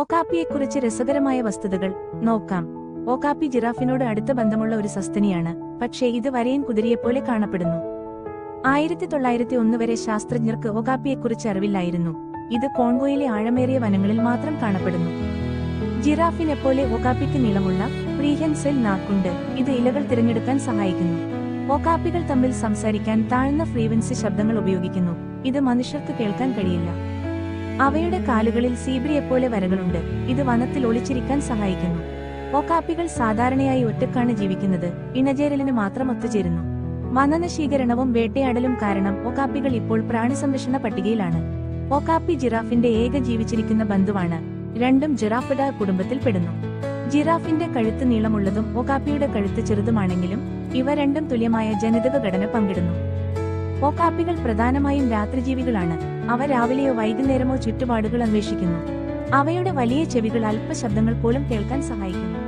ഒകാപ്പിയെക്കുറിച്ച് രസകരമായ വസ്തുതകൾ നോക്കാം. ഒകാപ്പി ജിറാഫിനോട് അടുത്ത ബന്ധമുള്ള ഒരു സസ്തനിയാണ്, പക്ഷേ ഇത് വരയൻ കുതിരയെപ്പോലെ കാണപ്പെടുന്നു. 1901 വരെ ശാസ്ത്രജ്ഞർക്ക് ഒകാപ്പിയെക്കുറിച്ച് അറിവില്ലായിരുന്നു. ഇത് കോൺഗോയിലെ ആഴമേറിയ വനങ്ങളിൽ മാത്രം കാണപ്പെടുന്നു. ജിറാഫിനെപ്പോലെ ഒകാപ്പിക്ക് നീളമുള്ള പ്രീഹെൻസൈൽ നാക്കുണ്ട്. ഇത് ഇലകൾ തിരഞ്ഞെടുക്കാൻ സഹായിക്കുന്നു. ഒകാപ്പികൾ തമ്മിൽ സംസാരിക്കാൻ താഴ്ന്ന ഫ്രീക്വൻസി ശബ്ദങ്ങൾ ഉപയോഗിക്കുന്നു. ഇത് മനുഷ്യർക്ക് കേൾക്കാൻ കഴിയില്ല. അവയുടെ കാലുകളിൽ സീബ്രയെപ്പോലെ വരകളുണ്ട്. ഇത് വനത്തിൽ ഒളിച്ചിരിക്കാൻ സഹായിക്കുന്നു. ഒകാപ്പികൾ സാധാരണയായി ഒറ്റക്കാണ് ജീവിക്കുന്നത്. ഇണചേരലിന് മാത്രം ഒത്തുചേരുന്നു. വനനശീകരണവും വേട്ടയാടലും കാരണം ഒകാപ്പികൾ ഇപ്പോൾ പ്രാണിസംരക്ഷണ പട്ടികയിലാണ്. ഒകാപ്പി ജിറാഫിന്റെ ഏക ജീവിച്ചിരിക്കുന്ന ബന്ധുവാണ്. രണ്ടും ജിറാഫിഡ കുടുംബത്തിൽ പെടുന്നു. ജിറാഫിന്റെ കഴുത്ത് നീളമുള്ളതും ഒകാപ്പിയുടെ കഴുത്ത് ചെറുതുമാണെങ്കിലും ഇവ രണ്ടും തുല്യമായ ജനിതക ഘടന പങ്കിടുന്നു. ഒകാപ്പികൾ പ്രധാനമായും രാത്രിജീവികളാണ്. അവ രാവിലെയോ വൈകുന്നേരമോ ചുറ്റുപാടുകൾ അന്വേഷിക്കുന്നു. അവയുടെ വലിയ ചെവികൾ അല്പ ശബ്ദങ്ങൾ പോലും കേൾക്കാൻ സഹായിക്കുന്നു.